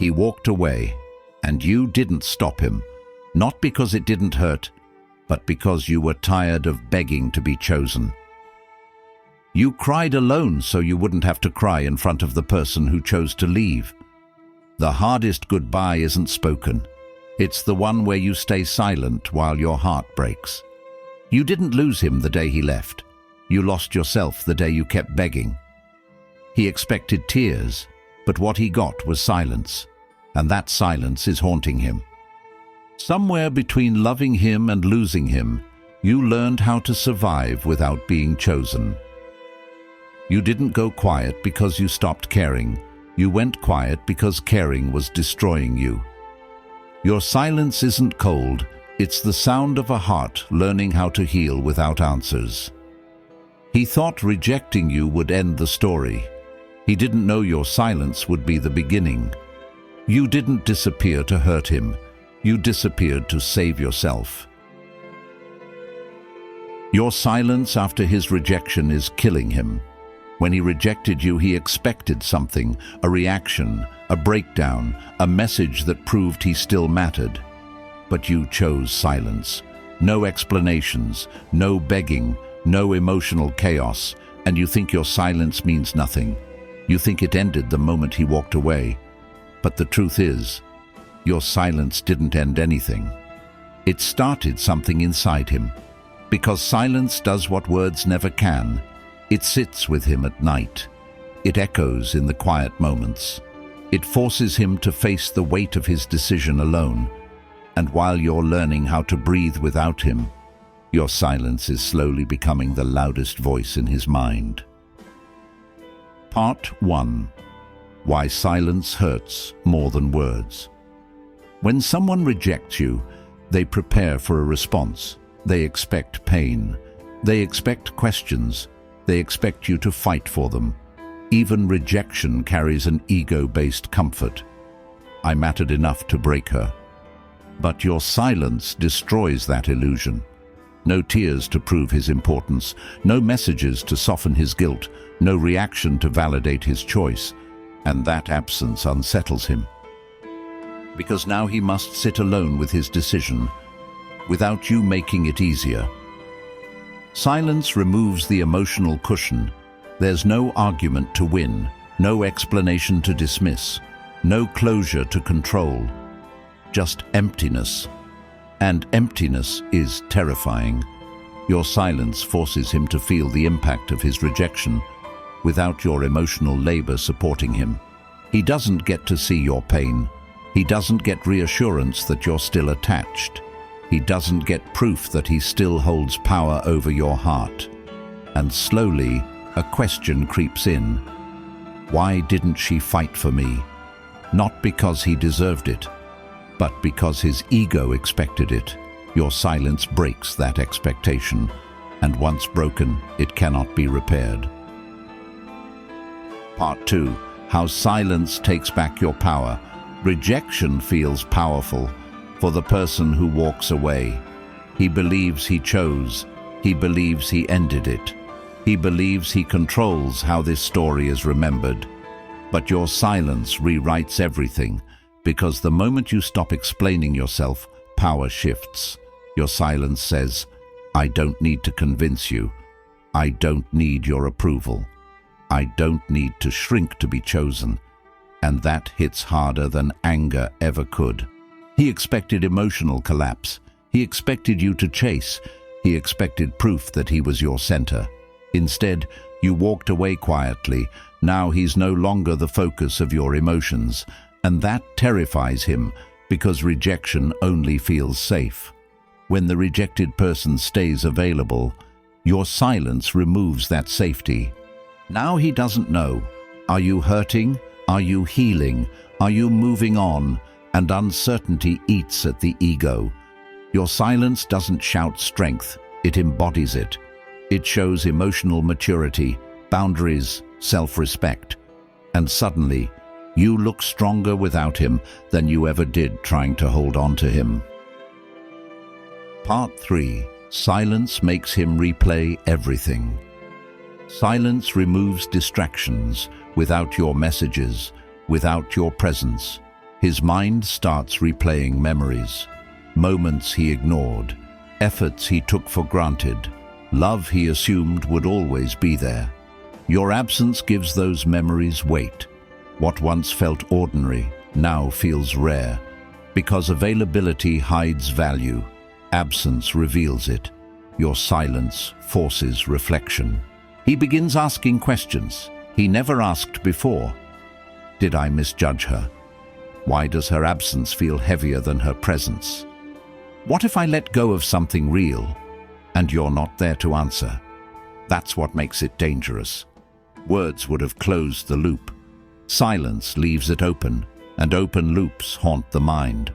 He walked away, and you didn't stop him, not because it didn't hurt, but because you were tired of begging to be chosen. You cried alone so you wouldn't have to cry in front of the person who chose to leave. The hardest goodbye isn't spoken. It's the one where you stay silent while your heart breaks. You didn't lose him the day he left. You lost yourself the day you kept begging. He expected tears, but what he got was silence, and that silence is haunting him. Somewhere between loving him and losing him, you learned how to survive without being chosen. You didn't go quiet because you stopped caring. You went quiet because caring was destroying you. Your silence isn't cold, it's the sound of a heart learning how to heal without answers. He thought rejecting you would end the story. He didn't know your silence would be the beginning. You didn't disappear to hurt him. You disappeared to save yourself. Your silence after his rejection is killing him. When he rejected you, he expected something, a reaction, a breakdown, a message that proved he still mattered. But you chose silence. No explanations, no begging, no emotional chaos, and you think your silence means nothing. You think it ended the moment he walked away. But the truth is, your silence didn't end anything. It started something inside him. Because silence does what words never can. It sits with him at night. It echoes in the quiet moments. It forces him to face the weight of his decision alone. And while you're learning how to breathe without him, your silence is slowly becoming the loudest voice in his mind. Part 1. Why silence hurts more than words. When someone rejects you, they prepare for a response. They expect pain. They expect questions. They expect you to fight for them. Even rejection carries an ego-based comfort. I mattered enough to break her. But your silence destroys that illusion. No tears to prove his importance, no messages to soften his guilt, no reaction to validate his choice, and that absence unsettles him. Because now he must sit alone with his decision, without you making it easier. Silence removes the emotional cushion. There's no argument to win, no explanation to dismiss, no closure to control. Just emptiness. And emptiness is terrifying. Your silence forces him to feel the impact of his rejection without your emotional labor supporting him. He doesn't get to see your pain. He doesn't get reassurance that you're still attached. He doesn't get proof that he still holds power over your heart. And slowly, a question creeps in. Why didn't she fight for me? Not because he deserved it, but because his ego expected it. Your silence breaks that expectation, and once broken, it cannot be repaired. Part 2. How silence takes back your power. Rejection feels powerful for the person who walks away. He believes he chose. He believes he ended it. He believes he controls how this story is remembered. But your silence rewrites everything, because the moment you stop explaining yourself, power shifts. Your silence says, I don't need to convince you. I don't need your approval. I don't need to shrink to be chosen. And that hits harder than anger ever could. He expected emotional collapse. He expected you to chase. He expected proof that he was your center. Instead, you walked away quietly. Now he's no longer the focus of your emotions. And that terrifies him, because rejection only feels safe. When the rejected person stays available, your silence removes that safety. Now he doesn't know. Are you hurting? Are you healing? Are you moving on? And uncertainty eats at the ego. Your silence doesn't shout strength, it embodies it. It shows emotional maturity, boundaries, self-respect. And suddenly, you look stronger without him than you ever did trying to hold on to him. Part 3. Silence makes him replay everything. Silence removes distractions without your messages, without your presence. His mind starts replaying memories, moments he ignored, efforts he took for granted, love he assumed would always be there. Your absence gives those memories weight. What once felt ordinary now feels rare. Because availability hides value, absence reveals it. Your silence forces reflection. He begins asking questions he never asked before. Did I misjudge her? Why does her absence feel heavier than her presence? What if I let go of something real and you're not there to answer? That's what makes it dangerous. Words would have closed the loop. Silence leaves it open, and open loops haunt the mind.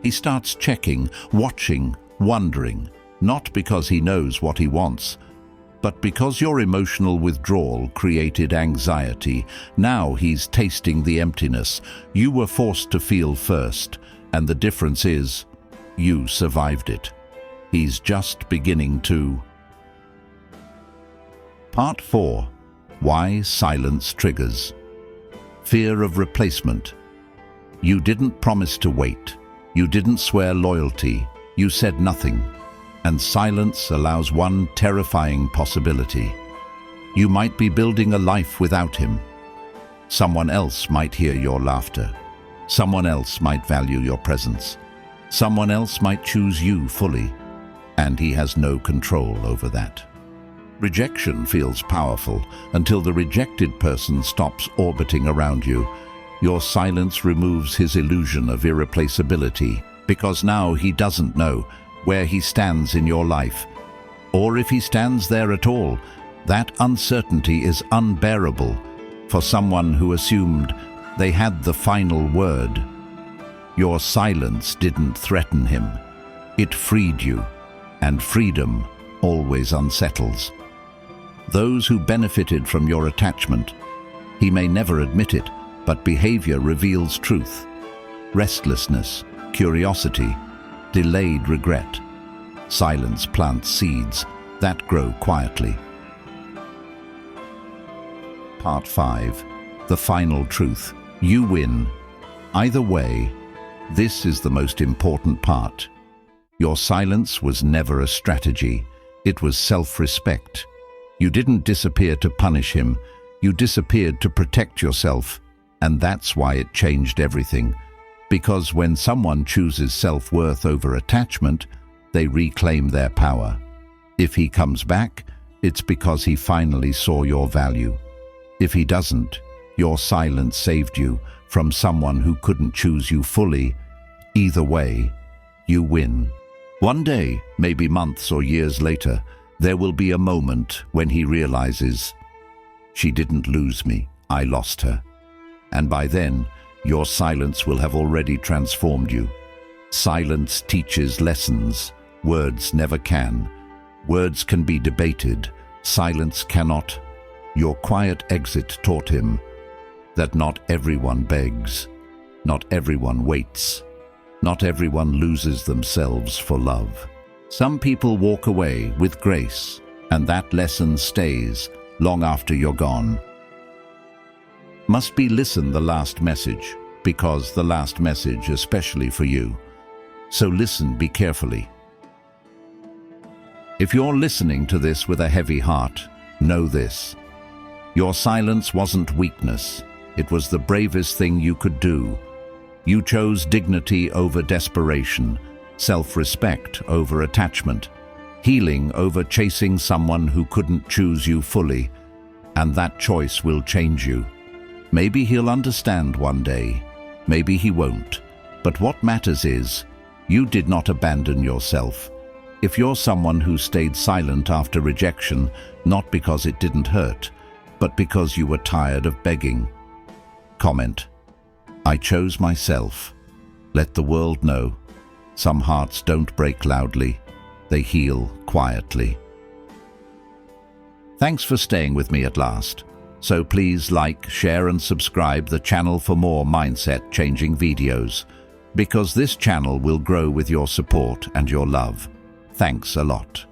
He starts checking, watching, wondering, not because he knows what he wants, but because your emotional withdrawal created anxiety. Now he's tasting the emptiness you were forced to feel first, and the difference is, you survived it. He's just beginning to. Part 4. Why silence triggers. Fear of replacement. You didn't promise to wait. You didn't swear loyalty. You said nothing. And silence allows one terrifying possibility. You might be building a life without him. Someone else might hear your laughter. Someone else might value your presence. Someone else might choose you fully. And he has no control over that. Rejection feels powerful until the rejected person stops orbiting around you. Your silence removes his illusion of irreplaceability, because now he doesn't know where he stands in your life, or if he stands there at all. That uncertainty is unbearable for someone who assumed they had the final word. Your silence didn't threaten him. It freed you, and freedom always unsettles. Those who benefited from your attachment, he may never admit it, but behavior reveals truth. Restlessness, curiosity, delayed regret. Silence plants seeds that grow quietly. Part 5. The final truth. You win. Either way, this is the most important part. Your silence was never a strategy. It was self-respect. You didn't disappear to punish him. You disappeared to protect yourself. And that's why it changed everything. Because when someone chooses self-worth over attachment, they reclaim their power. If he comes back, it's because he finally saw your value. If he doesn't, your silence saved you from someone who couldn't choose you fully. Either way, you win. One day, maybe months or years later, there will be a moment when he realizes, she didn't lose me, I lost her. And by then, your silence will have already transformed you. Silence teaches lessons. Words never can. Words can be debated. Silence cannot. Your quiet exit taught him that not everyone begs. Not everyone waits. Not everyone loses themselves for love. Some people walk away with grace, and that lesson stays long after you're gone. Must be listen the last message, because the last message especially for you. So listen, be carefully. If you're listening to this with a heavy heart, know this. Your silence wasn't weakness. It was the bravest thing you could do. You chose dignity over desperation, self-respect over attachment, healing over chasing someone who couldn't choose you fully, and that choice will change you. Maybe he'll understand one day, maybe he won't, but what matters is, you did not abandon yourself. If you're someone who stayed silent after rejection, not because it didn't hurt, but because you were tired of begging, comment, I chose myself. Let the world know. Some hearts don't break loudly, they heal quietly. Thanks for staying with me at last. So please like, share and subscribe the channel for more mindset-changing videos, because this channel will grow with your support and your love. Thanks a lot.